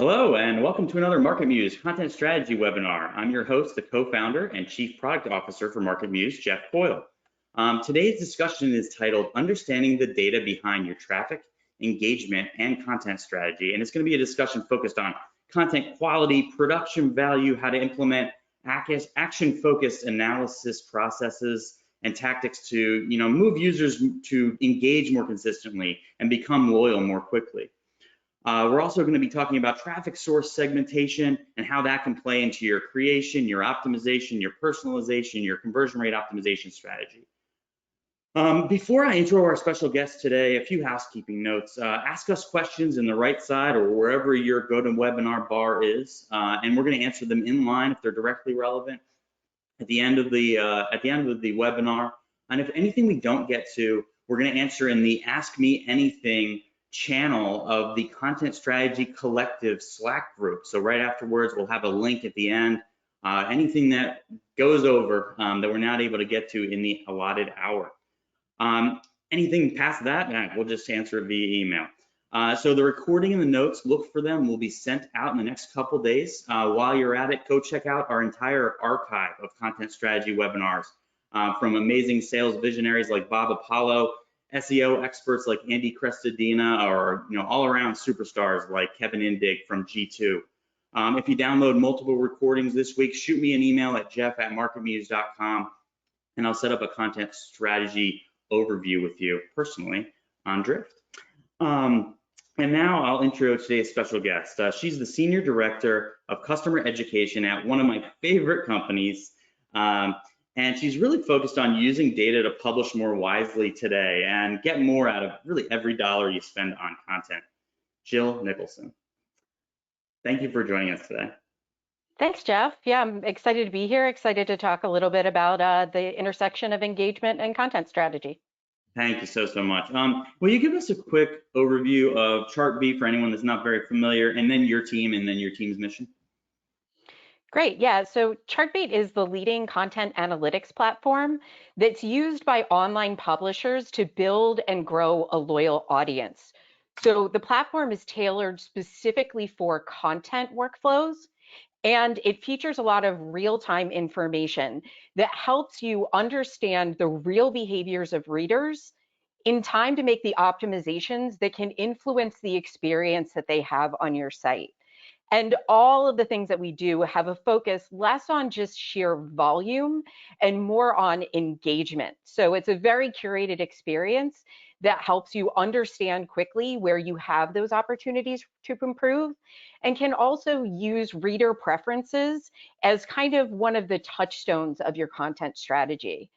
Hello, and welcome to another MarketMuse Content Strategy webinar. I'm your host, the co-founder and Chief Product Officer for MarketMuse, Jeff Coyle. Today's discussion is titled Understanding the Data Behind Your Traffic, Engagement, and Content Strategy. And it's going to be a discussion focused on content quality, production value, how to implement action-focused analysis processes and tactics to move users to engage more consistently and become loyal more quickly. We're also going to be talking about traffic source segmentation and how that can play into your creation, your optimization, your personalization, your conversion rate optimization strategy. Before I intro our special guest today, a few housekeeping notes. Ask us questions in the right side or wherever your GoToWebinar bar is, and we're going to answer them in line if they're directly relevant at the end of the webinar. And if anything we don't get to, we're going to answer in the Ask Me Anything channel of the Content Strategy Collective Slack group. So right afterwards, we'll have a link at the end. Anything that goes over that we're not able to get to in the allotted hour. Anything past that, we'll just answer it via email. So the recording and the notes, look for them, will be sent out in the next couple days. While you're at it, go check out our entire archive of content strategy webinars from amazing sales visionaries like Bob Apollo, SEO experts like Andy Crestodina, or all-around superstars like Kevin Indig from G2. If you download multiple recordings this week, shoot me an email at jeff@marketmuse.com, and I'll set up a content strategy overview with you personally on Drift. And now I'll intro today's special guest. She's the Senior Director of Customer Education at one of my favorite companies. And she's really focused on using data to publish more wisely today and get more out of really every dollar you spend on content. Jill Nicholson. Thank you for joining us today. Thanks, Jeff. Yeah, I'm excited to be here, excited to talk a little bit about the intersection of engagement and content strategy. Thank you so much. Will you give us a quick overview of Chartbeat for anyone that's not very familiar, and then your team and then your team's mission? Great, yeah, so Chartbeat is the leading content analytics platform that's used by online publishers to build and grow a loyal audience. So the platform is tailored specifically for content workflows, and it features a lot of real-time information that helps you understand the real behaviors of readers in time to make the optimizations that can influence the experience that they have on your site. And all of the things that we do have a focus less on just sheer volume and more on engagement. So it's a very curated experience that helps you understand quickly where you have those opportunities to improve, and can also use reader preferences as kind of one of the touchstones of your content strategy.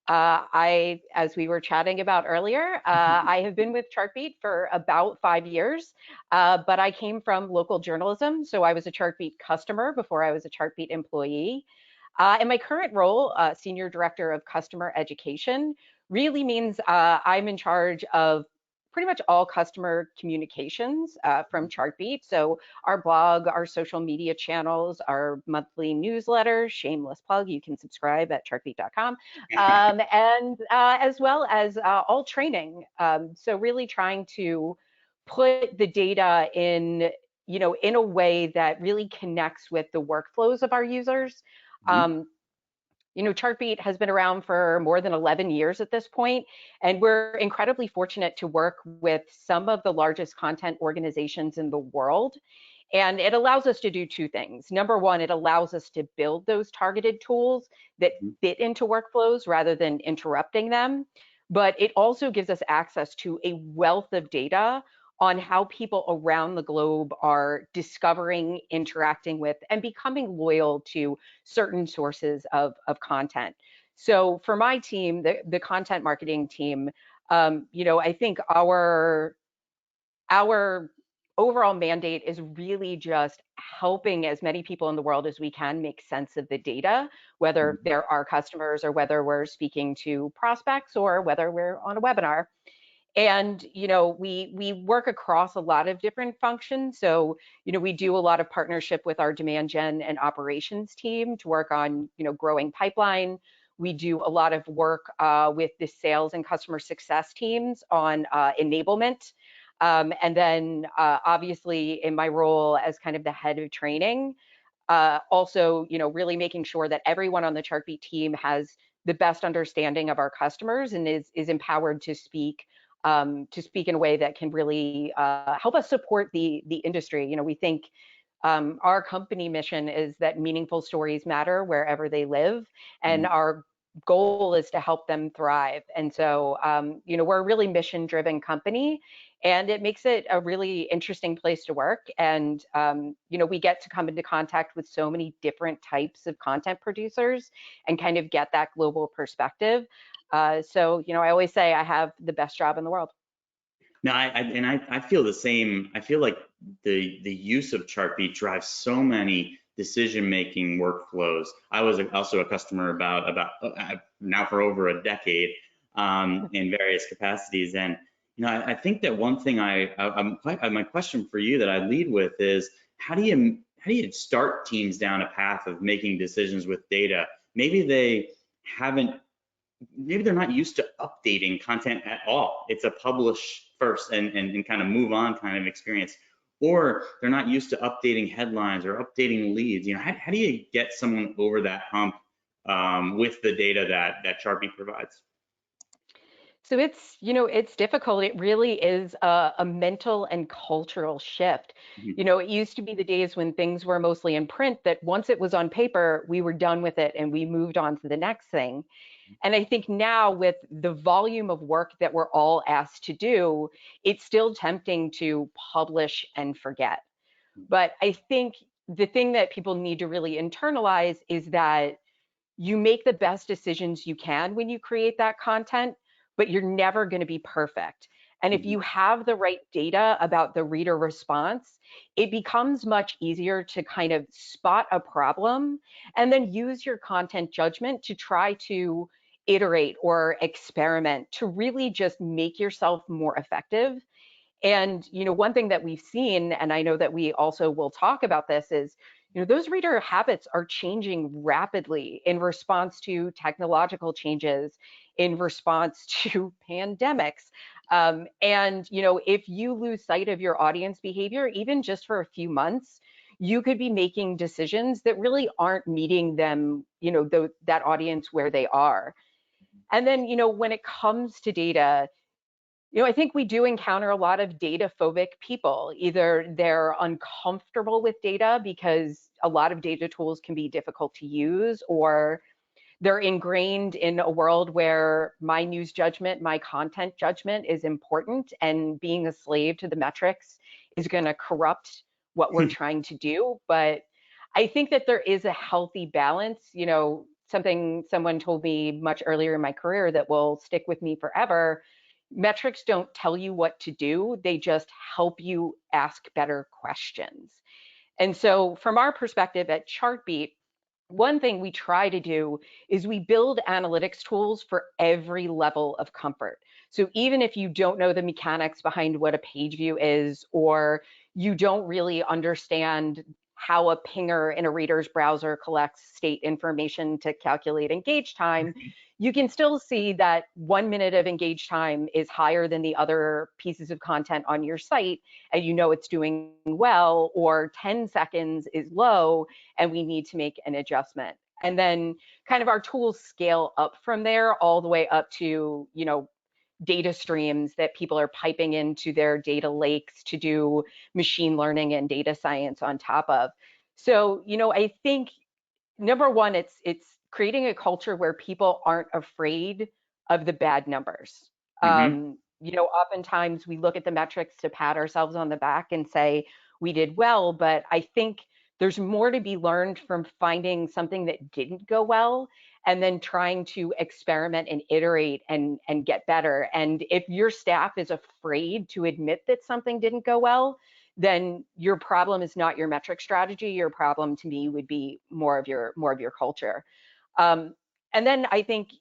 As we were chatting about earlier, I have been with Chartbeat for about 5 years, but I came from local journalism, so I was a Chartbeat customer before I was a Chartbeat employee. And my current role, Senior Director of Customer Education, really means I'm in charge of pretty much all customer communications from Chartbeat. So our blog, our social media channels, our monthly newsletter, shameless plug, you can subscribe at chartbeat.com, and as well as all training. So really trying to put the data in, in a way that really connects with the workflows of our users. Chartbeat has been around for more than 11 years at this point, and we're incredibly fortunate to work with some of the largest content organizations in the world. And it allows us to do two things. Number one, it allows us to build those targeted tools that fit into workflows rather than interrupting them. But it also gives us access to a wealth of data on how people around the globe are discovering, interacting with, and becoming loyal to certain sources of content. So for my team, the content marketing team, I think our overall mandate is really just helping as many people in the world as we can make sense of the data, whether they're our customers or whether we're speaking to prospects or whether we're on a webinar. And, we work across a lot of different functions. So, we do a lot of partnership with our demand gen and operations team to work on, growing pipeline. We do a lot of work with the sales and customer success teams on enablement. And then obviously in my role as kind of the head of training, also, really making sure that everyone on the Chartbeat team has the best understanding of our customers and is empowered to speak in a way that can really help us support the industry. We think our company mission is that meaningful stories matter wherever they live, and Mhm. our goal is to help them thrive. And so, we're a really mission-driven company, and it makes it a really interesting place to work. And we get to come into contact with so many different types of content producers and kind of get that global perspective. So, I always say I have the best job in the world. No, I feel the same. I feel like the use of Chartbeat drives so many decision-making workflows. I was also a customer about now for over a decade in various capacities, and I think that one thing my question for you that I lead with is how do you start teams down a path of making decisions with data? Maybe they haven't maybe they're not used to updating content at all. It's a publish first and kind of move on kind of experience. Or they're not used to updating headlines or updating leads. How do you get someone over that hump with the data that Chartbeat provides? So it's difficult. It really is a mental and cultural shift. Mhm. It used to be the days when things were mostly in print that once it was on paper, we were done with it and we moved on to the next thing. And I think now with the volume of work that we're all asked to do, it's still tempting to publish and forget. But I think the thing that people need to really internalize is that you make the best decisions you can when you create that content, but you're never going to be perfect. And if Mhm. you have the right data about the reader response, it becomes much easier to kind of spot a problem and then use your content judgment to try to iterate or experiment to really just make yourself more effective. And one thing that we've seen, and I know that we also will talk about this, is those reader habits are changing rapidly in response to technological changes, in response to pandemics. And if you lose sight of your audience behavior, even just for a few months, you could be making decisions that really aren't meeting them, that audience where they are. And then, when it comes to data, I think we do encounter a lot of data phobic people. Either they're uncomfortable with data because a lot of data tools can be difficult to use, or they're ingrained in a world where my news judgment, my content judgment is important, and being a slave to the metrics is going to corrupt what we're trying to do. But I think that there is a healthy balance. Something someone told me much earlier in my career that will stick with me forever. Metrics don't tell you what to do, they just help you ask better questions. And so, from our perspective at Chartbeat, one thing we try to do is we build analytics tools for every level of comfort. So even if you don't know the mechanics behind what a page view is, or you don't really understand how a pinger in a reader's browser collects state information to calculate engage time, you can still see that 1 minute of engage time is higher than the other pieces of content on your site, and it's doing well, or 10 seconds is low and we need to make an adjustment. And then kind of our tools scale up from there all the way up to, data streams that people are piping into their data lakes to do machine learning and data science on top of. So, I think number one, it's creating a culture where people aren't afraid of the bad numbers. Mhm. Oftentimes we look at the metrics to pat ourselves on the back and say we did well, but I think there's more to be learned from finding something that didn't go well and then trying to experiment and iterate and get better. And if your staff is afraid to admit that something didn't go well, then your problem is not your metric strategy. Your problem to me would be more of your culture. Um, and then I think,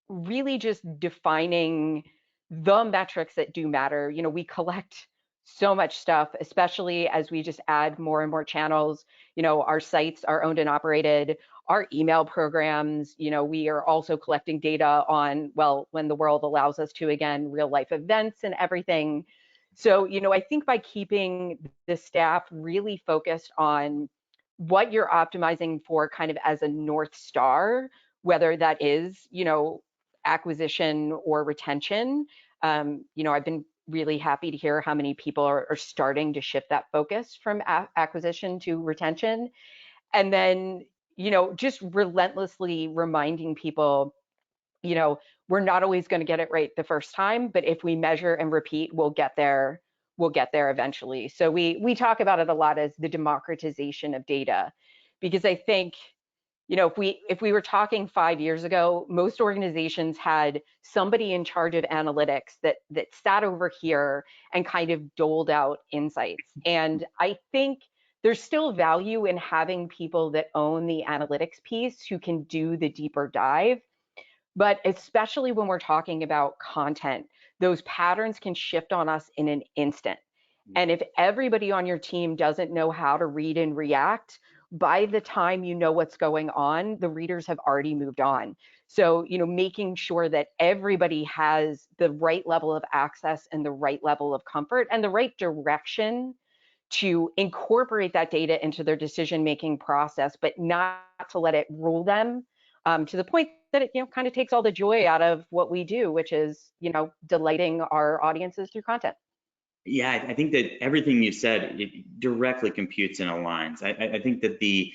really just defining the metrics that do matter. We collect so much stuff, especially as we just add more and more channels. Our sites are owned and operated, our email programs, we are also collecting data on, well, when the world allows us to, again, real life events and everything. So, I think by keeping the staff really focused on what you're optimizing for kind of as a North Star, whether that is, acquisition or retention, I've been really happy to hear how many people are starting to shift that focus from acquisition to retention. And then, just relentlessly reminding people, you know, we're not always going to get it right the first time, but if we measure and repeat, we'll get there. We'll get there eventually. So we talk about it a lot as the democratization of data, because I think, if we were talking 5 years ago, most organizations had somebody in charge of analytics that sat over here and kind of doled out insights. And I think there's still value in having people that own the analytics piece who can do the deeper dive. But especially when we're talking about content, those patterns can shift on us in an instant. And if everybody on your team doesn't know how to read and react, by the time you know what's going on, the readers have already moved on. So, making sure that everybody has the right level of access and the right level of comfort and the right direction to incorporate that data into their decision-making process, but not to let it rule them, to the point that it, kind of takes all the joy out of what we do, which is, delighting our audiences through content. Yeah, I think that everything you said, it directly computes and aligns. I think that the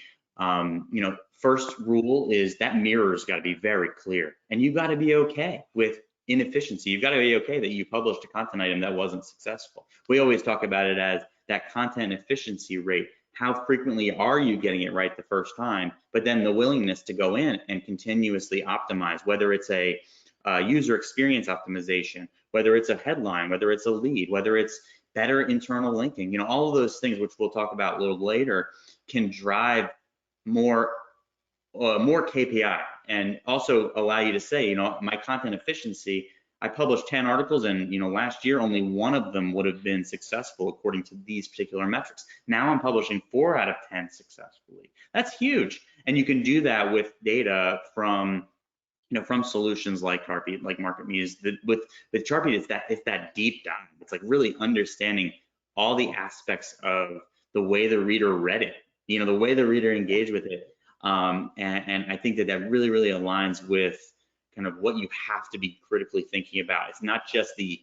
first rule is that mirror's got to be very clear, and you got to be okay with inefficiency. You've got to be okay that you published a content item that wasn't successful. We always talk about it as that content efficiency rate. How frequently are you getting it right the first time? But then the willingness to go in and continuously optimize, whether it's a user experience optimization, whether it's a headline, whether it's a lead, whether it's better internal linking, all of those things, which we'll talk about a little later, can drive more KPI and also allow you to say, my content efficiency, I published 10 articles and, last year only one of them would have been successful according to these particular metrics. Now I'm publishing 4 out of 10 successfully. That's huge. And you can do that with data from solutions like Chartbeat, like MarketMuse. With Chartbeat, it's that deep dive. It's like really understanding all the aspects of the way the reader read it, the way the reader engaged with it. And I think that really, really aligns with kind of what you have to be critically thinking about. It's not just the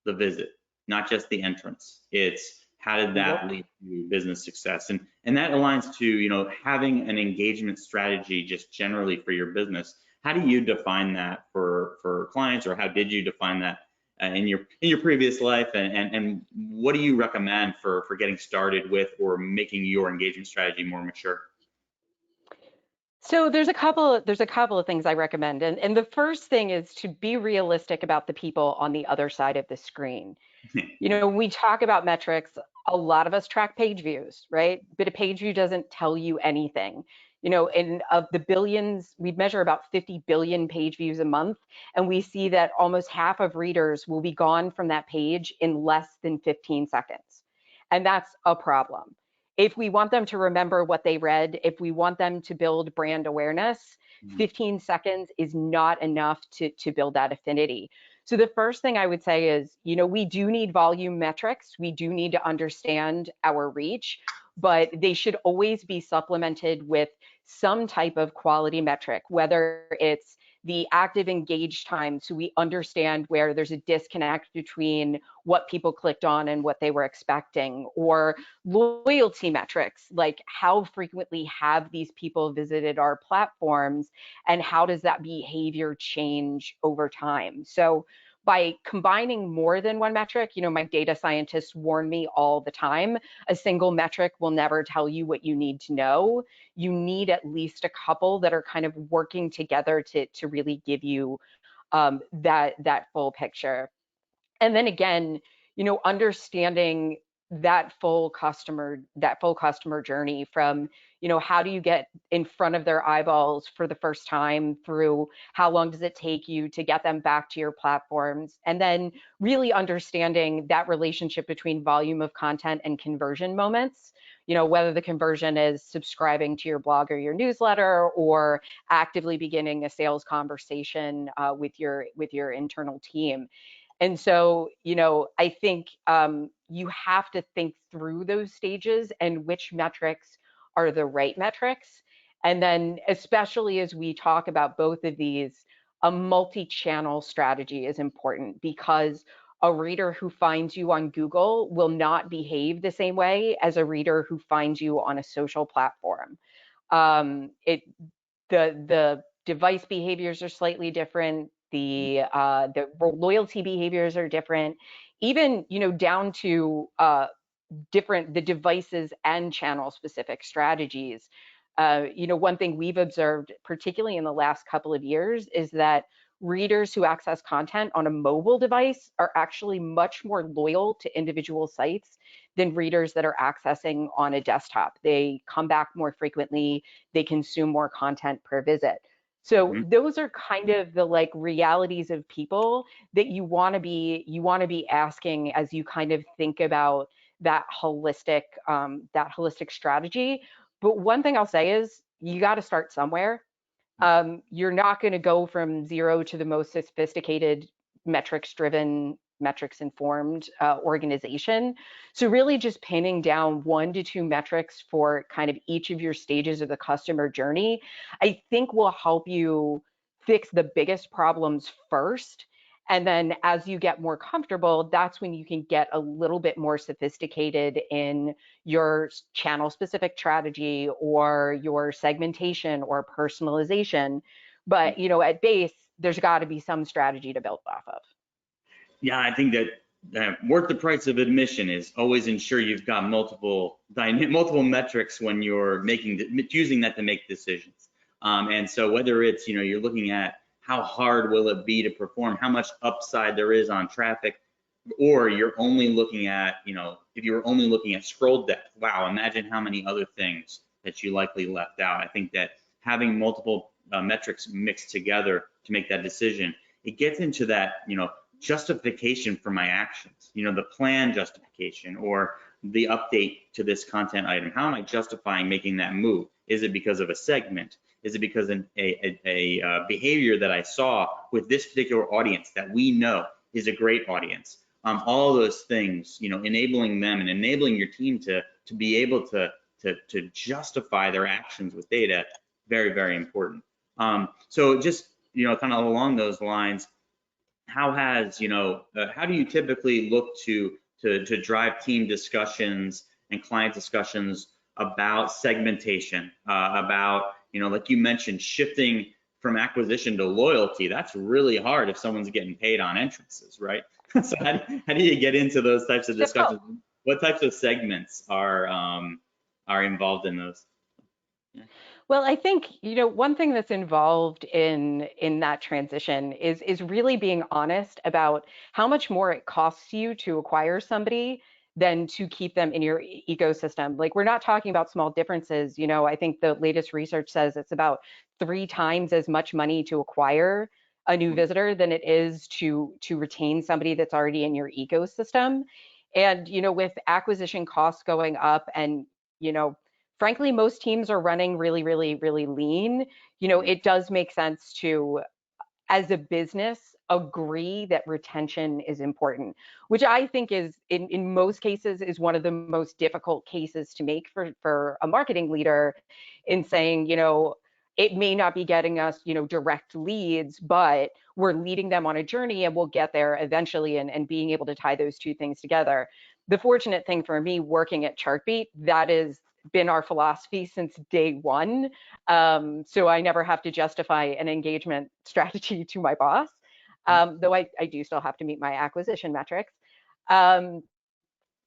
visit, not just the entrance. It's how did that lead to business success? And that aligns to, having an engagement strategy just generally for your business. How do you define that for clients, or how did you define that in your previous life? And what do you recommend for getting started with or making your engagement strategy more mature? So there's a couple of things I recommend. And the first thing is to be realistic about the people on the other side of the screen. When we talk about metrics, a lot of us track page views, right? But a page view doesn't tell you anything. And of the billions, we measure about 50 billion page views a month, and we see that almost half of readers will be gone from that page in less than 15 seconds. And that's a problem. If we want them to remember what they read, if we want them to build brand awareness, 15 seconds is not enough to build that affinity. So the first thing I would say is, we do need volume metrics. We do need to understand our reach, but they should always be supplemented with some type of quality metric, whether it's the active engage time, so we understand where there's a disconnect between what people clicked on and what they were expecting, or loyalty metrics, like how frequently have these people visited our platforms and how does that behavior change over time. So by combining more than one metric, my data scientists warn me all the time, a single metric will never tell you what you need to know. You need at least a couple that are kind of working together to really give you that full picture. And then again, understanding that full customer journey from, how do you get in front of their eyeballs for the first time, through how long does it take you to get them back to your platforms, and then really understanding that relationship between volume of content and conversion moments, whether the conversion is subscribing to your blog or your newsletter, or actively beginning a sales conversation with your internal team. And so, I think you have to think through those stages and which metrics are the right metrics. And then, especially as we talk about both of these, a multi-channel strategy is important because a reader who finds you on Google will not behave the same way as a reader who finds you on a social platform. It the device behaviors are slightly different. The loyalty behaviors are different. Even down to different the devices and channel specific strategies. One thing we've observed, particularly in the last couple of years, is that readers who access content on a mobile device are actually much more loyal to individual sites than readers that are accessing on a desktop. They come back more frequently, they consume more content per visit. So Mhm. those are kind of the like realities of people that you want to be asking as you kind of think about that holistic strategy. But one thing I'll say is you got to start somewhere. You're not going to go from zero to the most sophisticated metrics driven, metrics informed organization. So, really, just pinning down 1 to 2 metrics for kind of each of your stages of the customer journey, I think will help you fix the biggest problems first. And then as you get more comfortable, that's when you can get a little bit more sophisticated in your channel specific strategy or your segmentation or personalization. But, at base, there's got to be some strategy to build off of. Yeah, I think that worth the price of admission is always ensure you've got multiple metrics when you're using that to make decisions. And so whether it's you're looking at how hard will it be to perform, how much upside there is on traffic, or you're only looking at if you were only looking at scroll depth. Wow, imagine how many other things that you likely left out. I think that having multiple metrics mixed together to make that decision, it gets into that justification for my actions, the plan justification or the update to this content item. How am I justifying making that move? Is it because of a segment? Is it because a behavior that I saw with this particular audience that we know is a great audience? All those things, enabling them and enabling your team to be able to justify their actions with data, very, very important. So just kind of along those lines, how do you typically look to drive team discussions and client discussions about segmentation, about like you mentioned, shifting from acquisition to loyalty? That's really hard if someone's getting paid on entrances, right? So how do you get into those types of discussions? What types of segments are involved in those? Yeah. Well, I think, one thing that's involved in that transition is really being honest about how much more it costs you to acquire somebody than to keep them in your ecosystem. Like we're not talking about small differences. I think the latest research says it's about 3 times as much money to acquire a new visitor than it is to retain somebody that's already in your ecosystem. And, with acquisition costs going up and, you know, frankly, most teams are running really, really, really lean. It does make sense to, as a business, agree that retention is important, which I think is, in most cases, is one of the most difficult cases to make for a marketing leader in saying, it may not be getting us, direct leads, but we're leading them on a journey and we'll get there eventually and being able to tie those two things together. The fortunate thing for me working at Chartbeat, that has been our philosophy since day one. So I never have to justify an engagement strategy to my boss, though I do still have to meet my acquisition metrics. Um,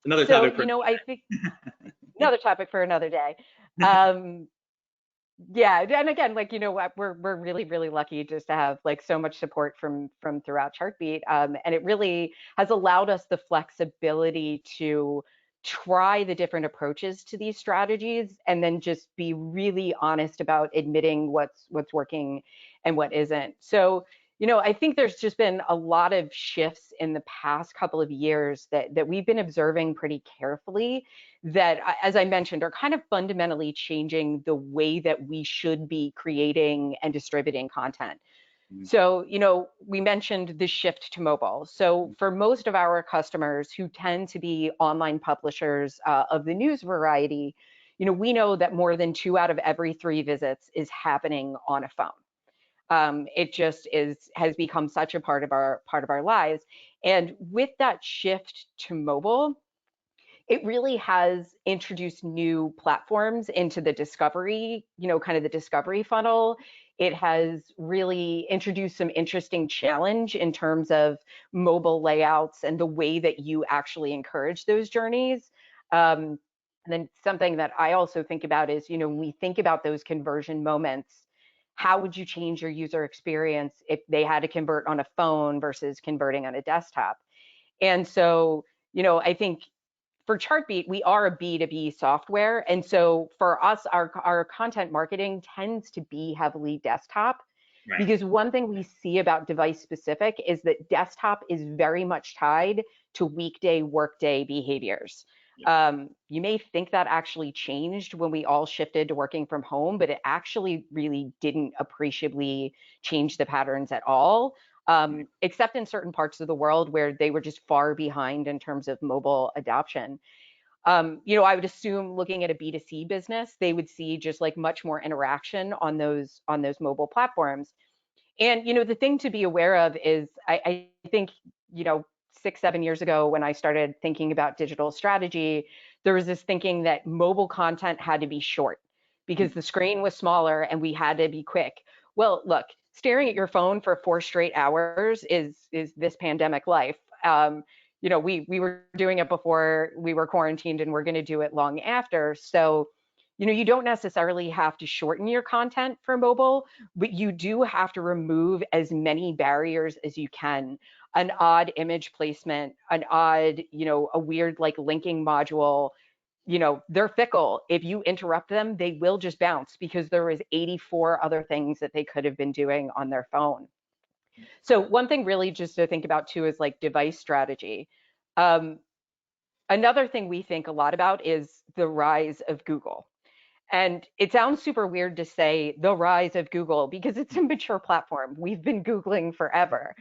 Another so, topic for I think yeah. another topic for another day. Um, yeah, and again, like what, we're really really lucky just to have like so much support from throughout Chartbeat, and it really has allowed us the flexibility to try the different approaches to these strategies, and then just be really honest about admitting what's working and what isn't. So, I think there's just been a lot of shifts in the past couple of years that we've been observing pretty carefully that, as I mentioned, are kind of fundamentally changing the way that we should be creating and distributing content. Mhm. So, we mentioned the shift to mobile. So, for most of our customers who tend to be online publishers of the news variety, we know that more than 2 out of every 3 visits is happening on a phone. It just has become such a part of our lives. And with that shift to mobile, it really has introduced new platforms into the discovery, kind of the discovery funnel. It has really introduced some interesting challenge in terms of mobile layouts and the way that you actually encourage those journeys. And then something that I also think about is, when we think about those conversion moments, how would you change your user experience if they had to convert on a phone versus converting on a desktop? And so, I think for Chartbeat, we are a B2B software. And so for us, our content marketing tends to be heavily desktop, Right. because one thing we see about device specific is that desktop is very much tied to weekday workday behaviors. Yep. You may think that actually changed when we all shifted to working from home, but it actually really didn't appreciably change the patterns at all, except in certain parts of the world where they were just far behind in terms of mobile adoption. I would assume looking at a B2C business, they would see just like much more interaction on those mobile platforms. And the thing to be aware of is I think, 6, 7 years ago when I started thinking about digital strategy, there was this thinking that mobile content had to be short because the screen was smaller and we had to be quick. Well, look, staring at your phone for 4 straight hours is this pandemic life. We were doing it before we were quarantined, and we're going to do it long after. So, you don't necessarily have to shorten your content for mobile, but you do have to remove as many barriers as you can. An odd image placement, an odd, a weird like linking module, they're fickle. If you interrupt them, they will just bounce because there is 84 other things that they could have been doing on their phone. So one thing really just to think about too is like device strategy. Um, Another thing we think a lot about is the rise of Google. And it sounds super weird to say the rise of Google because it's a mature platform. We've been Googling forever.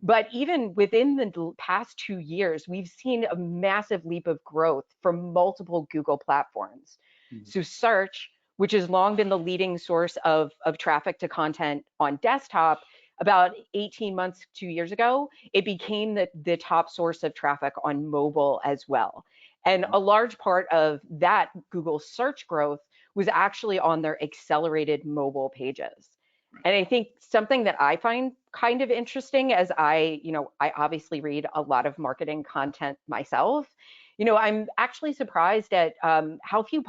But even within the past 2 years, we've seen a massive leap of growth from multiple Google platforms. Mhm. So search, which has long been the leading source of traffic to content on desktop, about 18 months, 2 years ago, it became the top source of traffic on mobile as well. And Mhm. a large part of that Google search growth was actually on their accelerated mobile pages. Right. And I think something that I find kind of interesting as I obviously read a lot of marketing content myself. I'm actually surprised at how few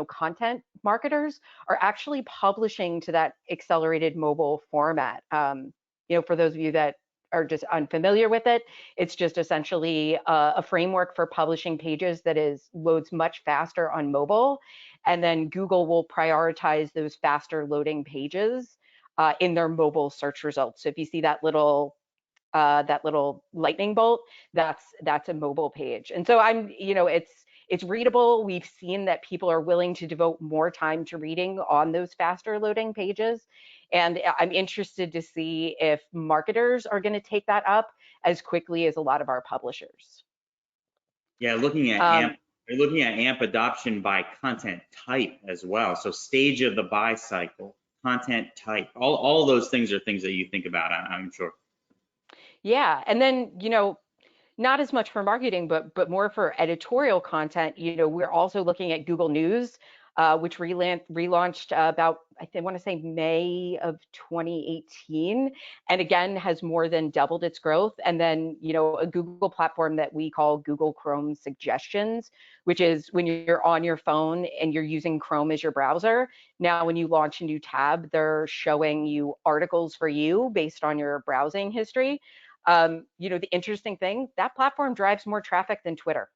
content marketers are actually publishing to that accelerated mobile format. For those of you that are just unfamiliar with it, it's just essentially a framework for publishing pages that loads much faster on mobile, and then Google will prioritize those faster loading pages in their mobile search results. So if you see that little lightning bolt, that's a mobile page. And so it's readable. We've seen that people are willing to devote more time to reading on those faster loading pages. And I'm interested to see if marketers are going to take that up as quickly as a lot of our publishers. Yeah, looking at AMP, Um, you're looking at AMP adoption by content type as well. So stage of the buy cycle, content type, all those things are things that you think about, I'm sure. yeah, and then not as much for marketing, but more for editorial content. We're also looking at Google News, which relaunched about I want to say May of 2018, and again has more than doubled its growth. And then a Google platform that we call Google Chrome Suggestions, which is when you're on your phone and you're using Chrome as your browser. Now, when you launch a new tab, they're showing you articles for you based on your browsing history. The interesting thing, that platform drives more traffic than Twitter.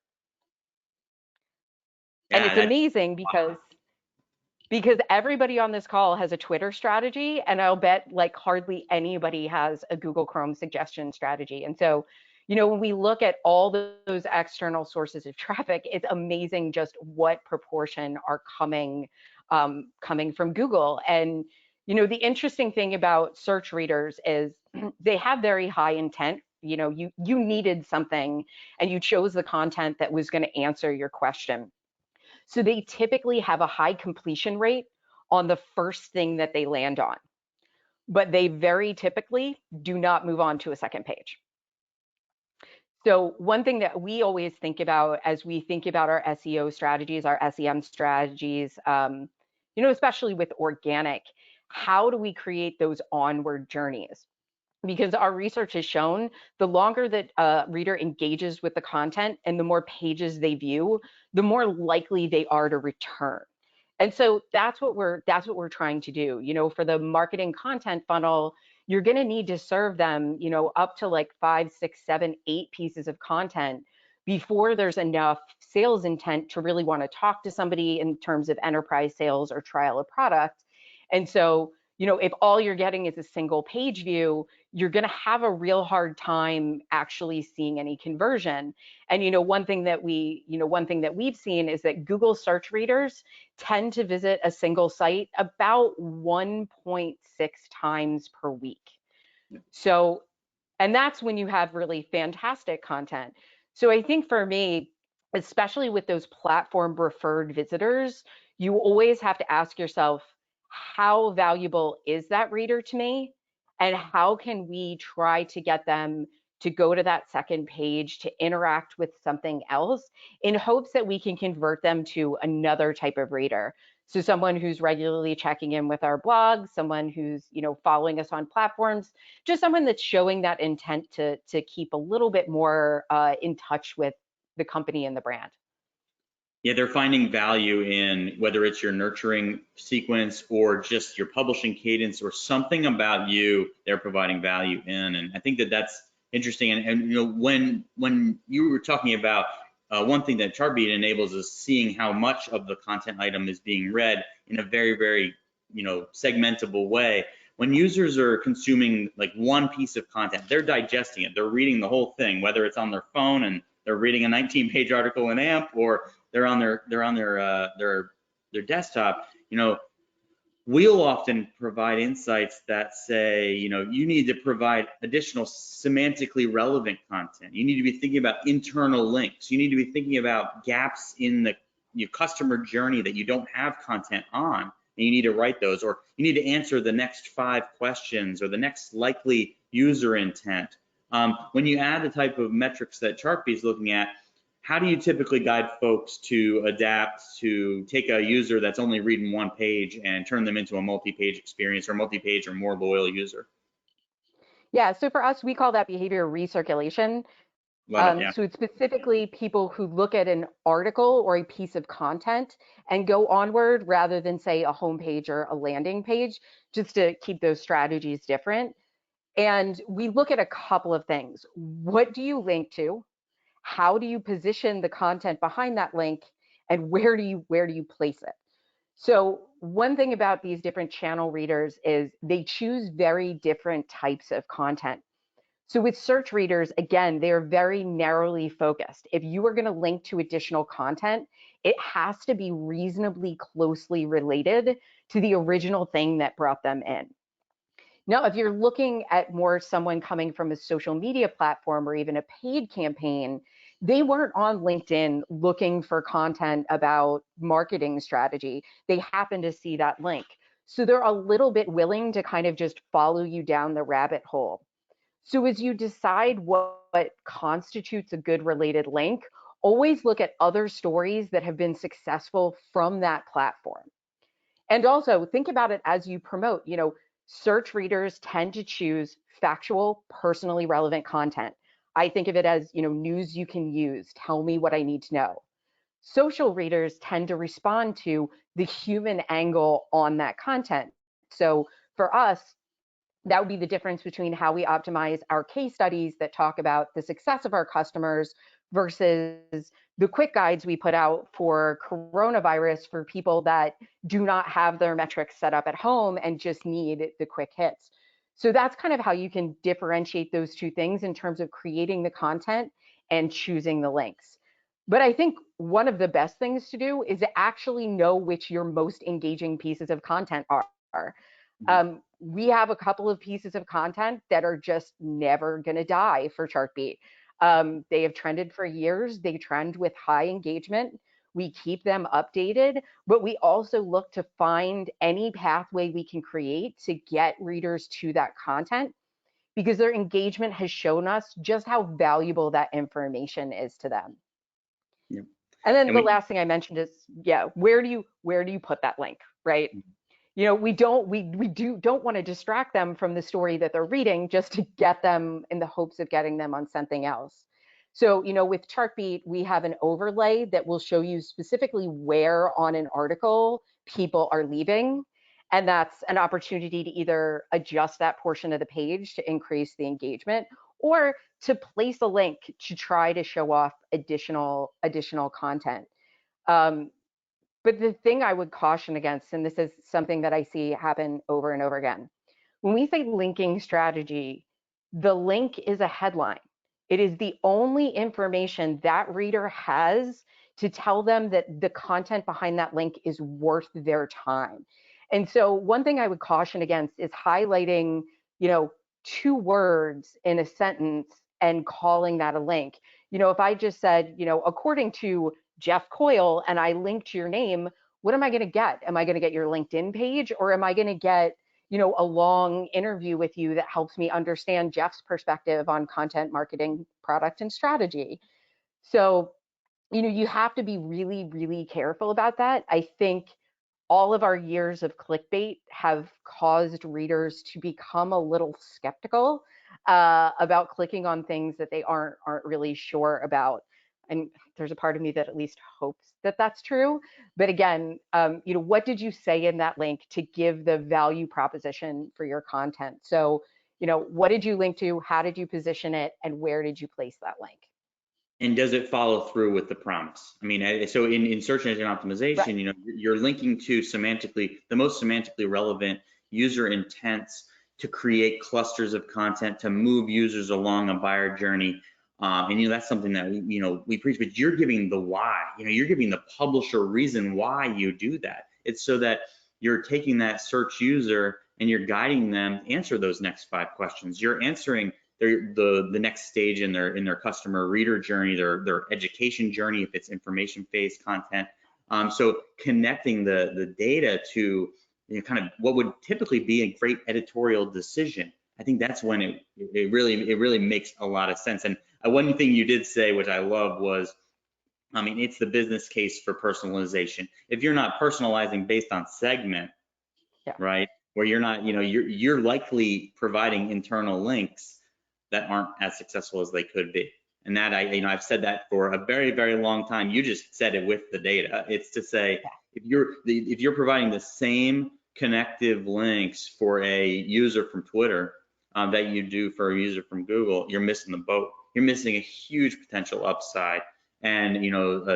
And Yeah, it's that's amazing because everybody on this call has a Twitter strategy, and I'll bet like hardly anybody has a Google Chrome suggestion strategy. And so, when we look at all those external sources of traffic, it's amazing just what proportion are coming from Google. And The interesting thing about search readers is they have very high intent. You needed something and you chose the content that was going to answer your question. So they typically have a high completion rate on the first thing that they land on, but they very typically do not move on to a second page. So one thing that we always think about as we think about our SEO strategies, our SEM strategies, especially with organic, how do we create those onward journeys? Because our research has shown the longer that a reader engages with the content and the more pages they view, the more likely they are to return. And so that's what we're trying to do. For the marketing content funnel, you're going to need to serve them, up to like 5, 6, 7, 8 pieces of content before there's enough sales intent to really want to talk to somebody in terms of enterprise sales or trial a product. And so, if all you're getting is a single page view, you're going to have a real hard time actually seeing any conversion. And one thing that we've seen is that Google search readers tend to visit a single site about 1.6 times per week. So, and that's when you have really fantastic content. So I think for me, especially with those platform referred visitors, you always have to ask yourself, how valuable is that reader to me? And how can we try to get them to go to that second page to interact with something else in hopes that we can convert them to another type of reader? So someone who's regularly checking in with our blog, someone who's, following us on platforms, just someone that's showing that intent to keep a little bit more in touch with the company and the brand. Yeah, they're finding value in whether it's your nurturing sequence or just your publishing cadence or something about you they're providing value in. And I think that that's interesting. And when you were talking about one thing that Chartbeat enables is seeing how much of the content item is being read in a very, very, segmentable way. When users are consuming like one piece of content, they're digesting it. They're reading the whole thing, whether it's on their phone and they're reading a 19-page article in AMP, or they're on their desktop. We'll often provide insights that say, you need to provide additional semantically relevant content. You need to be thinking about internal links. You need to be thinking about gaps in your customer journey that you don't have content on, and you need to write those, or you need to answer the next 5 questions or the next likely user intent. When you add the type of metrics that Chartbeat is looking at, how do you typically guide folks to adapt to take a user that's only reading one page and turn them into a multi-page experience or multi-page or more loyal user? Yeah, so for us, we call that behavior recirculation. Love it, yeah. So it's specifically people who look at an article or a piece of content and go onward rather than say a homepage or a landing page, just to keep those strategies different. And we look at a couple of things. What do you link to? How do you position the content behind that link? And where do you place it? So one thing about these different channel readers is they choose very different types of content. So with search readers, again, they're very narrowly focused. If you are going to link to additional content, it has to be reasonably closely related to the original thing that brought them in. Now, if you're looking at more someone coming from a social media platform or even a paid campaign, they weren't on LinkedIn looking for content about marketing strategy. They happen to see that link. So they're a little bit willing to kind of just follow you down the rabbit hole. So as you decide what constitutes a good related link, always look at other stories that have been successful from that platform. And also think about it as you promote, search readers tend to choose factual, personally relevant content. I think of it as, news you can use, tell me what I need to know. Social readers tend to respond to the human angle on that content. So for us, that would be the difference between how we optimize our case studies that talk about the success of our customers versus the quick guides we put out for coronavirus for people that do not have their metrics set up at home and just need the quick hits. So that's kind of how you can differentiate those two things in terms of creating the content and choosing the links. But I think one of the best things to do is to actually know which your most engaging pieces of content are. Mhm. We have a couple of pieces of content that are just never going to die for Chartbeat. They have trended for years. They trend with high engagement. We keep them updated, but we also look to find any pathway we can create to get readers to that content because their engagement has shown us just how valuable that information is to them. Yeah. And then And the we, last thing I mentioned is, yeah, where do you put that link, right? We don't want to distract them from the story that they're reading just to get them in the hopes of getting them on something else. So, with Chartbeat, we have an overlay that will show you specifically where on an article people are leaving. And that's an opportunity to either adjust that portion of the page to increase the engagement or to place a link to try to show off additional content. Um, but the thing I would caution against, and this is something that I see happen over and over again, when we say linking strategy, the link is a headline. It is the only information that reader has to tell them that the content behind that link is worth their time. And so one thing I would caution against is highlighting, you know, two words in a sentence and calling that a link. If I just said, according to Jeff Coyle and I linked your name, what am I going to get? Am I going to get your LinkedIn page or am I going to get a long interview with you that helps me understand Jeff's perspective on content marketing, product, and strategy? So, you have to be really, really careful about that. I think all of our years of clickbait have caused readers to become a little skeptical about clicking on things that they aren't really sure about. And there's a part of me that at least hopes that that's true. But again, what did you say in that link to give the value proposition for your content? So, what did you link to? How did you position it? And where did you place that link? and does it follow through with the promise? I mean, so in search engine Right. optimization, you're linking to the most semantically relevant user intents to create clusters of content to move users along a buyer journey. And that's something that we preach, but you're giving the why. You're giving the publisher reason why you do that. It's so that you're taking that search user and you're guiding them to answer those next 5 questions. You're answering the next stage in their customer reader journey, their education journey, if it's information-based content. So connecting the data to kind of what would typically be a great editorial decision. I think that's when it really makes a lot of sense. And one thing you did say, which I love, was, I mean, it's the business case for personalization. If you're not personalizing based on segment, Yeah. right, where you're not, you're likely providing internal links that aren't as successful as they could be. And that I've said that for a very, very long time. You just said it with the data. It's to say, if you're providing the same connective links for a user from Twitter that you do for a user from Google, you're missing the boat. You're missing a huge potential upside. And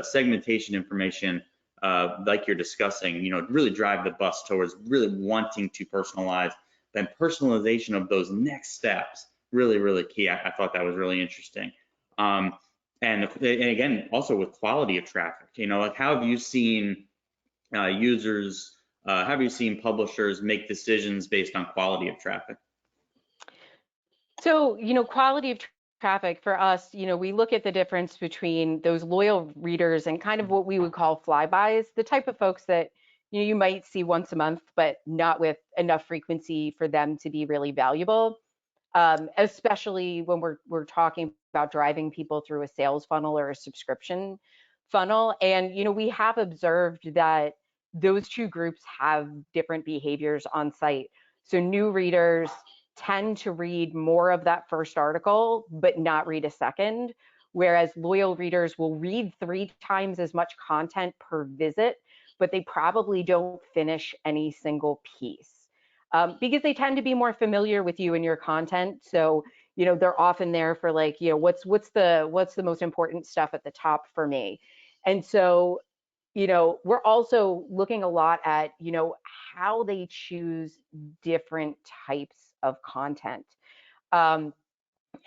segmentation information, like you're discussing, really drive the bus towards really wanting to personalize. Then personalization of those next steps, really, really key. I thought that was really interesting. Um, and again, also with quality of traffic, like how have you seen users, how have you seen publishers make decisions based on quality of traffic? So, quality of traffic for us, we look at the difference between those loyal readers and kind of what we would call flybys, the type of folks that you might see once a month, but not with enough frequency for them to be really valuable. Especially when we're talking about driving people through a sales funnel or a subscription funnel. And we have observed that those two groups have different behaviors on site. So new readers tend to read more of that first article, but not read a second, whereas loyal readers will read 3 times as much content per visit, but they probably don't finish any single piece. Because they tend to be more familiar with you and your content. So, they're often there for like, what's the most important stuff at the top for me. And so, we're also looking a lot at, how they choose different types of content. Um,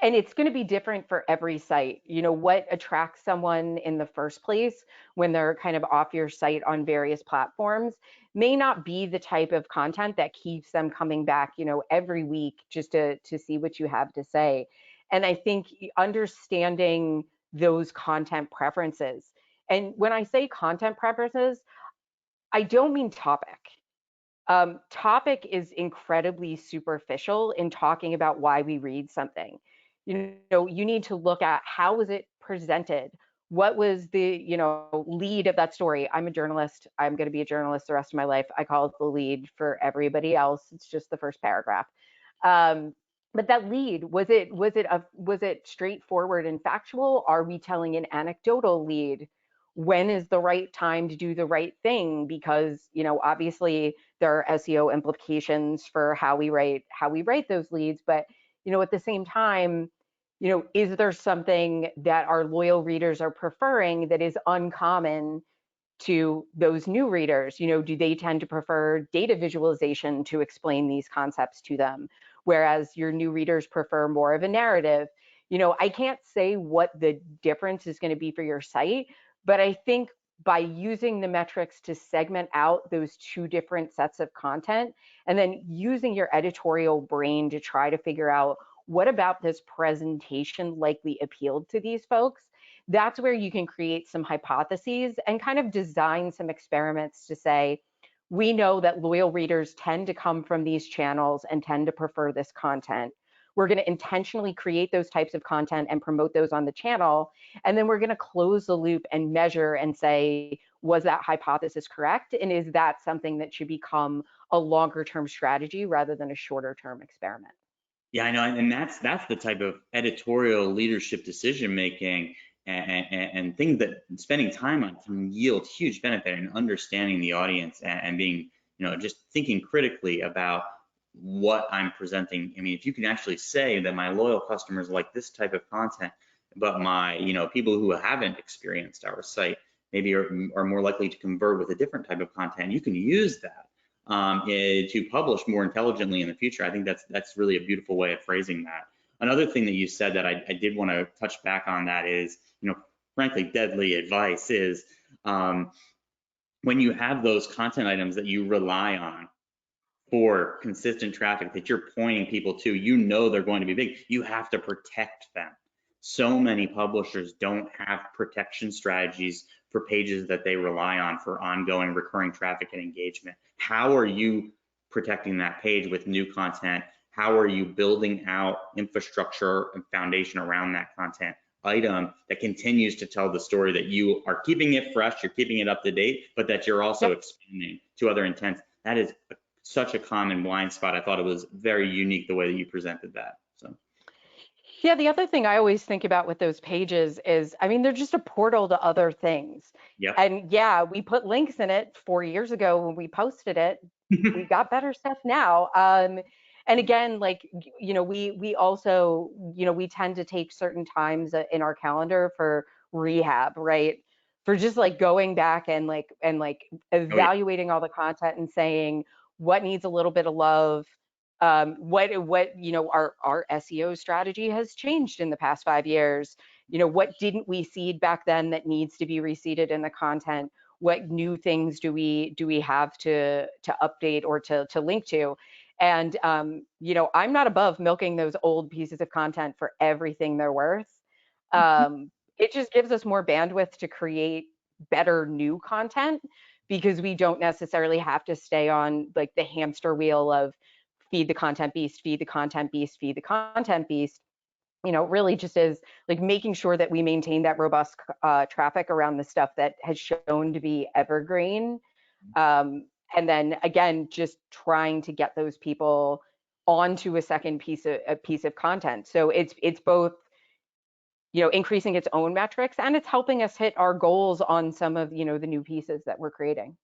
And it's going to be different for every site. You know, what attracts someone in the first place when they're kind of off your site on various platforms may not be the type of content that keeps them coming back, you know, every week just to see what you have to say. And I think understanding those content preferences. And when I say content preferences, I don't mean topic. Topic is incredibly superficial in talking about why we read something. You know, you need to look at how was it presented? What was the, you know, lead of that story? I'm a journalist. I'm going to be a journalist the rest of my life. I call it the lead. For everybody else, it's just the first paragraph. Um, but that lead, was it straightforward and factual? Are we telling an anecdotal lead? When is the right time to do the right thing? Because, you know, obviously there are SEO implications for how we write those leads, but, you know, at the same time, you know, is there something that our loyal readers are preferring that is uncommon to those new readers? You know, do they tend to prefer data visualization to explain these concepts to them, whereas your new readers prefer more of a narrative? You know, I can't say what the difference is going to be for your site, but I think by using the metrics to segment out those two different sets of content and then using your editorial brain to try to figure out what about this presentation likely appealed to these folks, that's where you can create some hypotheses and kind of design some experiments to say, we know that loyal readers tend to come from these channels and tend to prefer this content. We're going to intentionally create those types of content and promote those on the channel. And then we're going to close the loop and measure and say, was that hypothesis correct? And is that something that should become a longer term strategy rather than a shorter term experiment? Yeah, I know, and that's the type of editorial leadership decision making and things that spending time on can yield huge benefit in understanding the audience and being, you know, just thinking critically about what I'm presenting. I mean, if you can actually say that my loyal customers like this type of content, but my, you know, people who haven't experienced our site maybe are more likely to convert with a different type of content, you can use that to publish more intelligently in the future. I think that's really a beautiful way of phrasing that. Another thing that you said that I did want to touch back on that is, you know, frankly, deadly advice is when you have those content items that you rely on for consistent traffic that you're pointing people to, you know they're going to be big, you have to protect them. So many publishers don't have protection strategies for pages that they rely on for ongoing recurring traffic and engagement. How are you protecting that page with new content? How are you building out infrastructure and foundation around that content item that continues to tell the story, that you are keeping it fresh, you're keeping it up to date, but that you're also Yep. expanding to other intents? That is such a common blind spot. I thought it was very unique the way that you presented that. So, Yeah, the other thing I always think about with those pages is, I mean, they're just a portal to other things. yep. And yeah, we put links in it 4 years ago when we posted it. We've got better stuff now. And again, like, you know, we also, you know, we tend to take certain times in our calendar for rehab, right? For just like going back and Oh yeah. evaluating all the content and saying what needs a little bit of love, what you know, our SEO strategy has changed in the past 5 years. You know, what didn't we seed back then that needs to be reseeded in the content? What new things do we have to update or to link to? And you know, I'm not above milking those old pieces of content for everything they're worth. It just gives us more bandwidth to create better new content because we don't necessarily have to stay on like the hamster wheel of feed the content beast, feed the content beast, feed the content beast. You know, really just is like making sure that we maintain that robust traffic around the stuff that has shown to be evergreen. And then again, just trying to get those people onto a second piece of content. So it's both, you know, increasing its own metrics and it's helping us hit our goals on some of, you know, the new pieces that we're creating.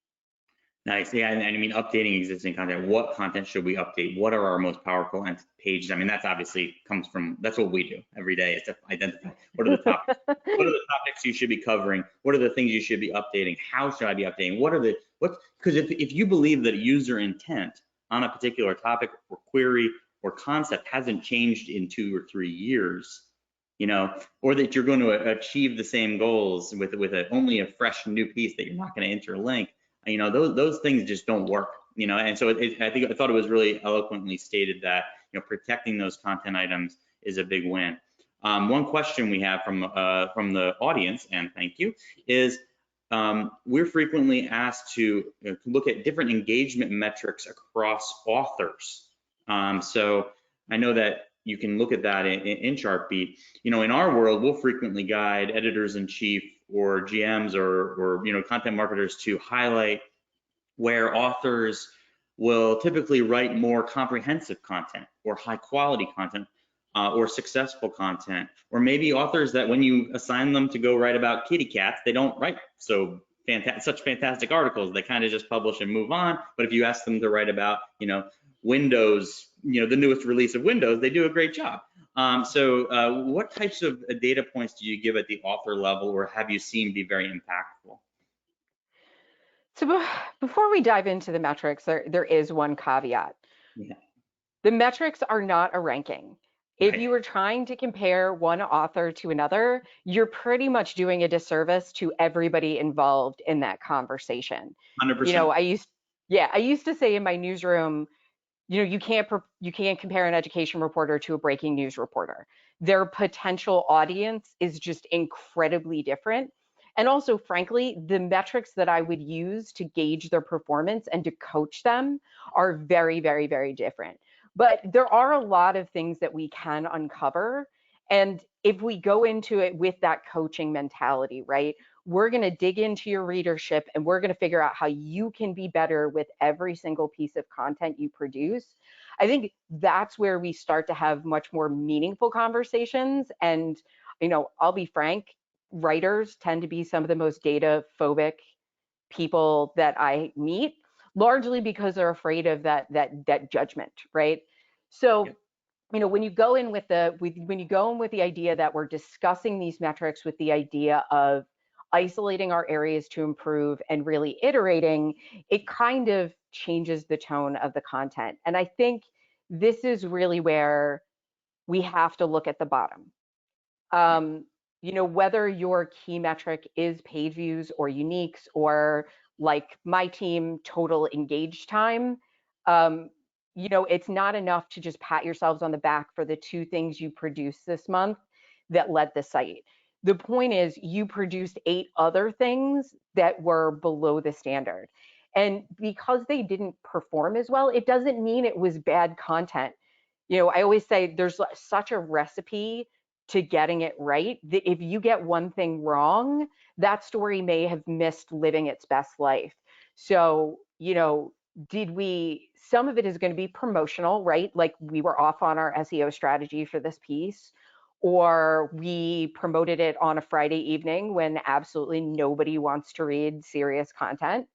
Nice. Yeah, and I mean, updating existing content. What content should we update? What are our most powerful pages? I mean, that's obviously comes from, that's what we do every day, is to identify what are the topics. What are the topics you should be covering? What are the things you should be updating? How should I be updating? Because if you believe that user intent on a particular topic or query or concept hasn't changed in 2 or 3 years, or that you're going to achieve the same goals with only a fresh new piece that you're not going to interlink. Those things just don't work. And so I thought it was really eloquently stated that protecting those content items is a big win. One question we have from the audience, and thank you, is we're frequently asked to look at different engagement metrics across authors. So I know that you can look at that in Chartbeat. In our world, we'll frequently guide editors-in-chief or GMs or content marketers to highlight where authors will typically write more comprehensive content or high quality content or successful content, or maybe authors that when you assign them to go write about kitty cats, they don't write such fantastic articles. They kind of just publish and move on. But if you ask them to write about, Windows, the newest release of Windows, they do a great job. So what types of data points do you give at the author level, or have you seen be very impactful? So before we dive into the metrics, there is one caveat. Yeah. The metrics are not a ranking. If Right. you were trying to compare one author to another, you're pretty much doing a disservice to everybody involved in that conversation. 100%. I used to say in my newsroom, you can't compare an education reporter to a breaking news reporter. Their potential audience is just incredibly different. And also, frankly, the metrics that I would use to gauge their performance and to coach them are very, very, very different. But there are a lot of things that we can uncover. And if we go into it with that coaching mentality, right, we're going to dig into your readership and we're going to figure out how you can be better with every single piece of content you produce. I think that's where we start to have much more meaningful conversations. And, I'll be frank, writers tend to be some of the most data phobic people that I meet, largely because they're afraid of that judgment, right? So, Yep. when you go in with the idea that we're discussing these metrics with the idea of isolating our areas to improve and really iterating, it kind of changes the tone of the content. And I think this is really where we have to look at the bottom. um, whether your key metric is page views or uniques, or like my team, total engaged time, um, it's not enough to just pat yourselves on the back for the 2 things you produced this month that led the site. The point is you produced 8 other things that were below the standard. And because they didn't perform as well, it doesn't mean it was bad content. I always say there's such a recipe to getting it right that if you get one thing wrong, that story may have missed living its best life. So, some of it is going to be promotional, right? Like we were off on our SEO strategy for this piece, or we promoted it on a Friday evening when absolutely nobody wants to read serious content.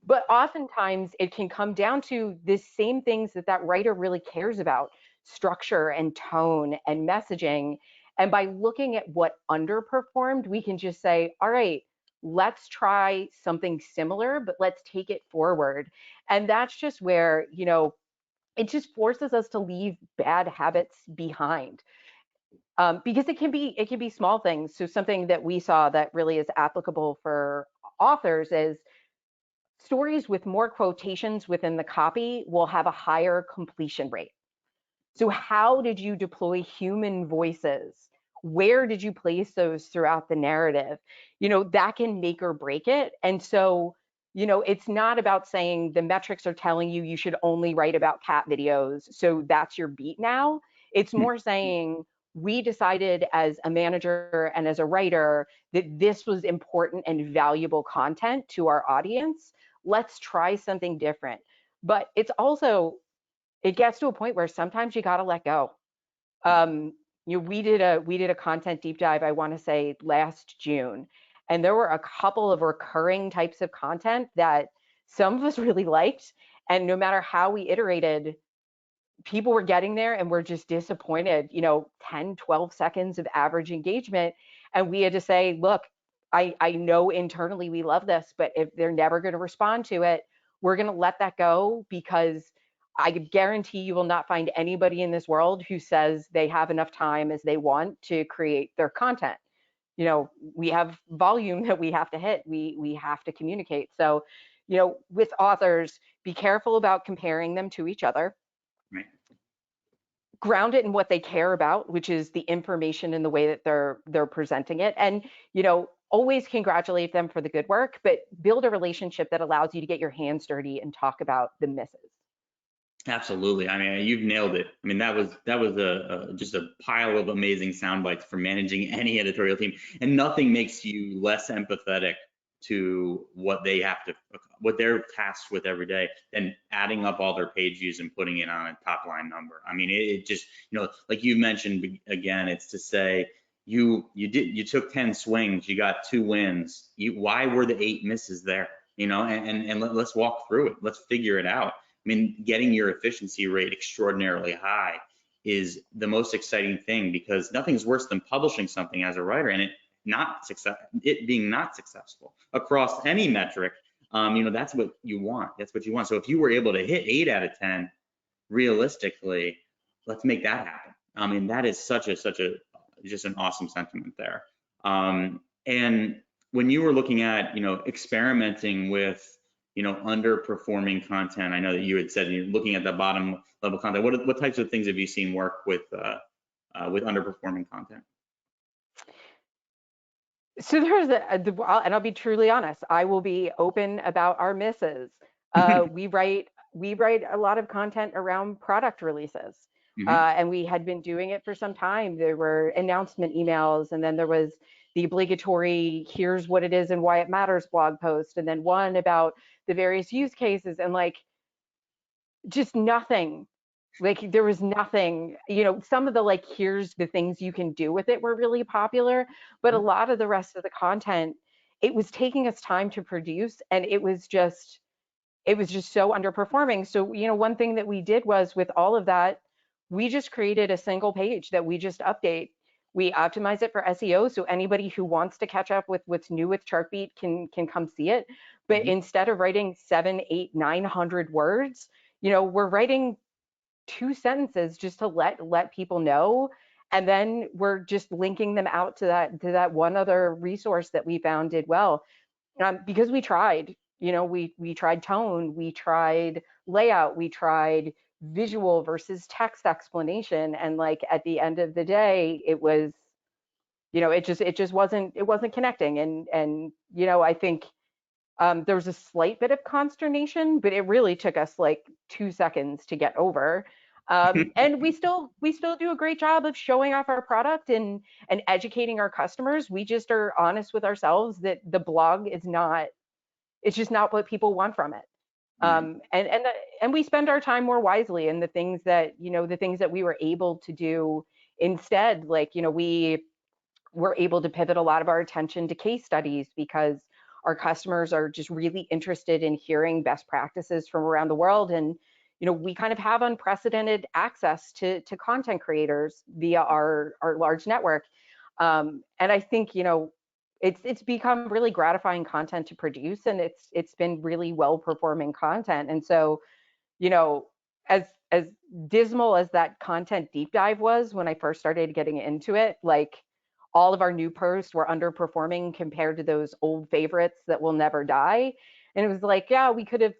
But oftentimes it can come down to the same things that writer really cares about: structure and tone and messaging. And by looking at what underperformed, we can just say, all right, let's try something similar, but let's take it forward. And that's just where, it just forces us to leave bad habits behind. Because it can be small things. So something that we saw that really is applicable for authors is stories with more quotations within the copy will have a higher completion rate. So how did you deploy human voices? Where did you place those throughout the narrative? That can make or break it. And so, it's not about saying the metrics are telling you should only write about cat videos, so that's your beat now. It's more saying we decided as a manager and as a writer that this was important and valuable content to our audience. Let's try something different. But it gets to a point where sometimes you got to let go. We did a content deep dive, I want to say last June, and there were a couple of recurring types of content that some of us really liked, and no matter how we iterated, people were getting there and were just disappointed. 10, 12 seconds of average engagement, and we had to say, look, I know internally we love this, but if they're never going to respond to it, we're going to let that go, because I guarantee you will not find anybody in this world who says they have enough time as they want to create their content. We have volume that we have to hit. We have to communicate. So, with authors, be careful about comparing them to each other. Right. Ground it in what they care about, which is the information and the way that they're presenting it. And, always congratulate them for the good work, but build a relationship that allows you to get your hands dirty and talk about the misses. Absolutely. I mean, you've nailed it. I mean, that was just a pile of amazing sound bites for managing any editorial team, and nothing makes you less empathetic to what they're tasked with every day than adding up all their page views and putting it on a top line number. I mean, it just, like you mentioned again, it's to say you took 10 swings, you got 2 wins. Why were the 8 misses there? And let's walk through it. Let's figure it out. I mean, getting your efficiency rate extraordinarily high is the most exciting thing, because nothing's worse than publishing something as a writer and it being not successful across any metric. That's what you want. That's what you want. So if you were able to hit 8 out of 10, realistically, let's make that happen. I mean, that is such a just an awesome sentiment there. And when you were looking at, experimenting with, underperforming content, I know that you had said you're looking at the bottom level content. What types of things have you seen work with underperforming content? So and I'll be truly honest, I will be open about our misses. We write a lot of content around product releases. And we had been doing it for some time. There were announcement emails, and then there was the obligatory "here's what it is and why it matters" blog post, and then one about the various use cases, and just nothing. Like, there was nothing. Some of the here's the things you can do with it were really popular, but a lot of the rest of the content, it was taking us time to produce, and it was just so underperforming. So, one thing that we did was, with all of that, we just created a single page that we just update. We optimize it for SEO, so anybody who wants to catch up with what's new with Chartbeat can come see it. But instead of writing 700, 800, 900 words, we're writing 2 sentences just to let people know, and then we're just linking them out to that one other resource that we found did well. Because we tried. We tried tone, we tried layout, we tried visual versus text explanation, and at the end of the day, it was, it just wasn't connecting. And I think there was a slight bit of consternation, but it really took us 2 seconds to get over. And we still do a great job of showing off our product and educating our customers. We just are honest with ourselves that the blog is not, it's just not what people want from it. And we spend our time more wisely in the things that we were able to do instead. We were able to pivot a lot of our attention to case studies, because our customers are just really interested in hearing best practices from around the world. And we kind of have unprecedented access to content creators via our large network. And I think it's become really gratifying content to produce, and it's been really well performing content. And so, as dismal as that content deep dive was when I first started getting into it, all of our new posts were underperforming compared to those old favorites that will never die. And it was yeah, we could have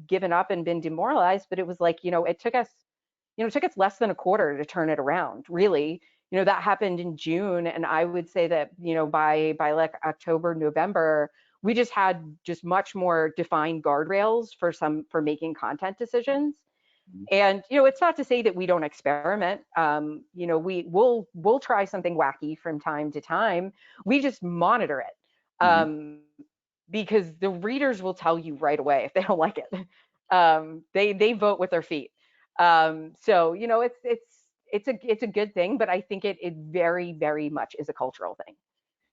given up and been demoralized, but it was it took us less than a quarter to turn it around, really. That happened in June, and I would say that by October, November, we just had much more defined guardrails for making content decisions. And it's not to say that we don't experiment. We'll try something wacky from time to time. We just monitor it, because the readers will tell you right away if they don't like it. They vote with their feet. So it's a good thing, but I think it very, very much is a cultural thing.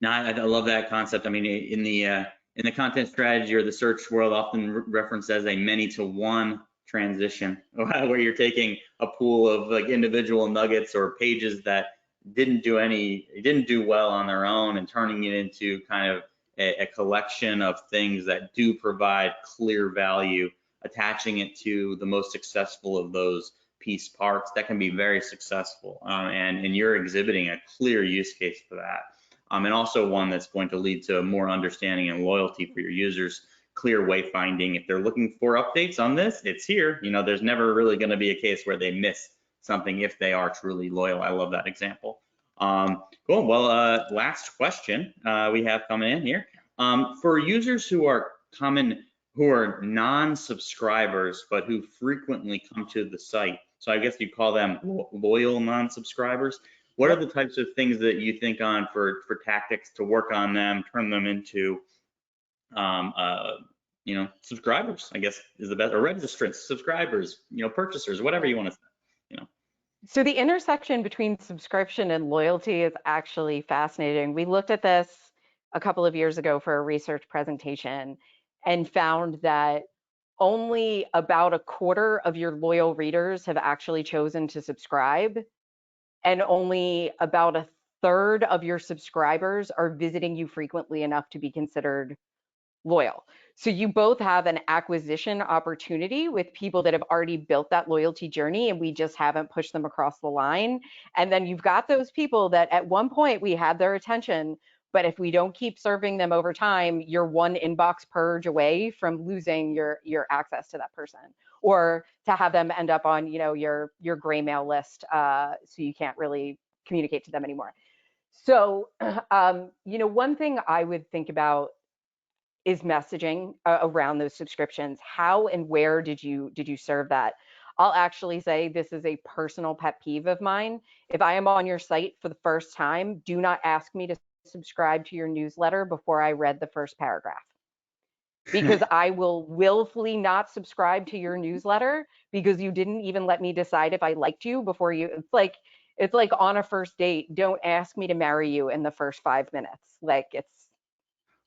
No, I love that concept. I mean, in the content strategy or the search world, often referenced as a many to one transition, where you're taking a pool of individual nuggets or pages that didn't do well on their own, and turning it into kind of a collection of things that do provide clear value attaching it to the most successful of those piece parts, that can be very successful. And you're exhibiting a clear use case for that. And also one that's going to lead to more understanding and loyalty for your users, clear wayfinding. If they're looking for updates on this, it's here. You know, there's never really going to be a case where they miss something if they are truly loyal. I love that example. Cool. Well, last question we have coming in here. For users who are non-subscribers, but who frequently come to the site, so I guess you call them loyal non-subscribers, what are the types of things that you think on for tactics to work on them, turn them into you know, subscribers, I guess is the best, or registrants, subscribers, you know, purchasers, whatever you want to say, you know. So the intersection between subscription and loyalty is actually fascinating. We looked at this a couple of years ago for a research presentation and found that only about a quarter of your loyal readers have actually chosen to subscribe, and only about a third of your subscribers are visiting you frequently enough to be considered loyal. So you both have an acquisition opportunity with people that have already built that loyalty journey, and we just haven't pushed them across the line. And then you've got those people that at one point we had their attention, but if we don't keep serving them over time, you're one inbox purge away from losing your access to that person, or to have them end up on, you know, your gray mail list, so you can't really communicate to them anymore. So, you know, one thing I would think about is messaging around those subscriptions. How and where did you serve that? I'll actually say this is a personal pet peeve of mine. If I am on your site for the first time, do not ask me to subscribe to your newsletter before I read the first paragraph, because I will willfully not subscribe to your newsletter because you didn't even let me decide if I liked you before you. It's like on a first date, don't ask me to marry you in the first 5 minutes. Like, it's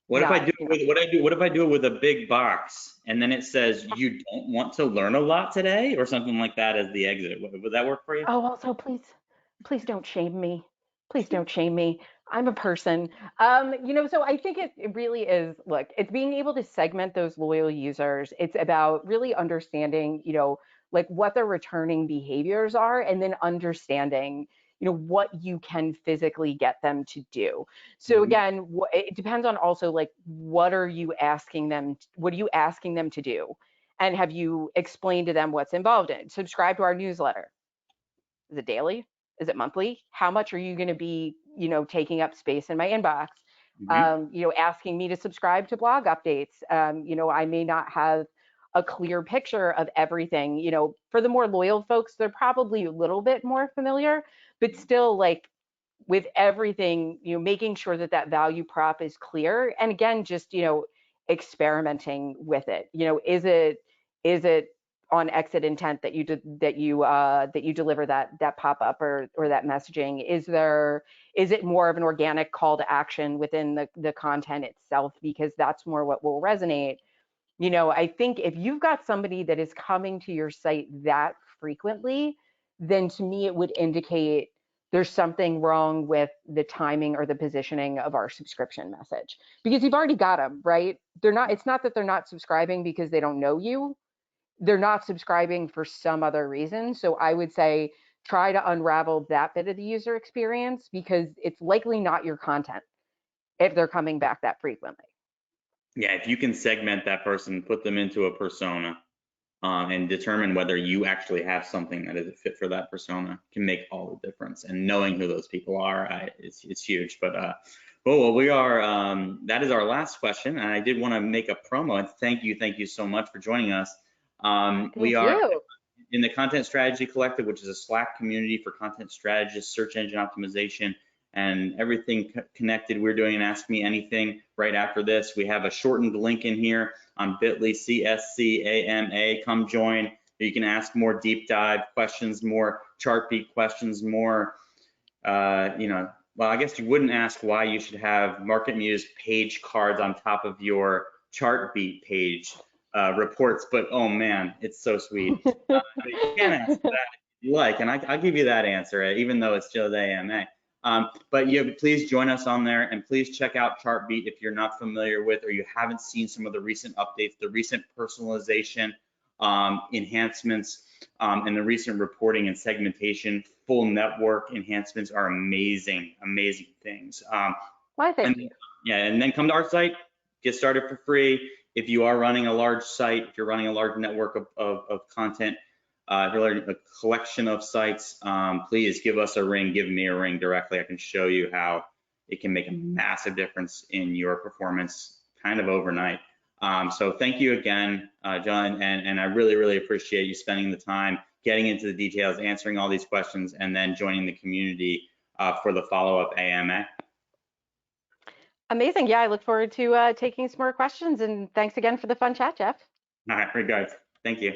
What if I not, do you know. what if I do it with a big box and then it says you don't want to learn a lot today or something like that as the exit? Would that work for you? Oh, also, please don't shame me. Please don't shame me. I'm a person. You know, so I think it really is, look, it's being able to segment those loyal users. It's about really understanding, you know, like what their returning behaviors are, and then understanding, you know, what you can physically get them to do. So Mhm. again, it depends on also like what are you asking them, what are you asking them to do? And have you explained to them what's involved in it? Subscribe to our newsletter. Is it daily? Is it monthly? How much are you going to be, you know, taking up space in my inbox? Mhm. You know, asking me to subscribe to blog updates. You know, I may not have a clear picture of everything. You know, for the more loyal folks, they're probably a little bit more familiar, but still, like with everything, you know, making sure that that value prop is clear. And again, just, you know, experimenting with it. You know, is it on exit intent that you deliver that pop-up or that messaging? Is it more of an organic call to action within the content itself, because that's more what will resonate? You know, I think if you've got somebody that is coming to your site that frequently, then to me it would indicate there's something wrong with the timing or the positioning of our subscription message, because you've already got them, right? It's not that they're not subscribing because they don't know you. They're not subscribing for some other reason. So I would say try to unravel that bit of the user experience, because it's likely not your content if they're coming back that frequently. Yeah, if you can segment that person, put them into a persona, and determine whether you actually have something that is a fit for that persona, can make all the difference. And knowing who those people are, it's huge. But well, we are. That is our last question, and I did want to make a promo and thank you so much for joining us. We Thank are you. in the Content Strategy Collective, which is a Slack community for content strategists, search engine optimization, and everything connected. We're doing an Ask Me Anything right after this. We have a shortened link in here on bit.ly CSCAMA. Come join. You can ask more deep dive questions, more Chartbeat questions, more, you know, well, I guess you wouldn't ask why you should have MarketMuse page cards on top of your Chartbeat page reports, but oh man, it's so sweet. You can ask that if you like, and I'll give you that answer, even though it's just AMA. But please join us on there, and please check out Chartbeat if you're not familiar with or you haven't seen some of the recent updates, the recent personalization enhancements, and the recent reporting and segmentation, full network enhancements are amazing, amazing things. Why, thank And you. yeah, and then come to our site, get started for free. If you are running a large site, if you're running a large network of content, if you're running a collection of sites, please give us a ring, give me a ring directly. I can show you how it can make a massive difference in your performance kind of overnight. So thank you again, John, and I really, really appreciate you spending the time getting into the details, answering all these questions, and then joining the community for the follow-up AMA. Amazing. Yeah, I look forward to taking some more questions, and thanks again for the fun chat, Jeff. All right, regards. Thank you.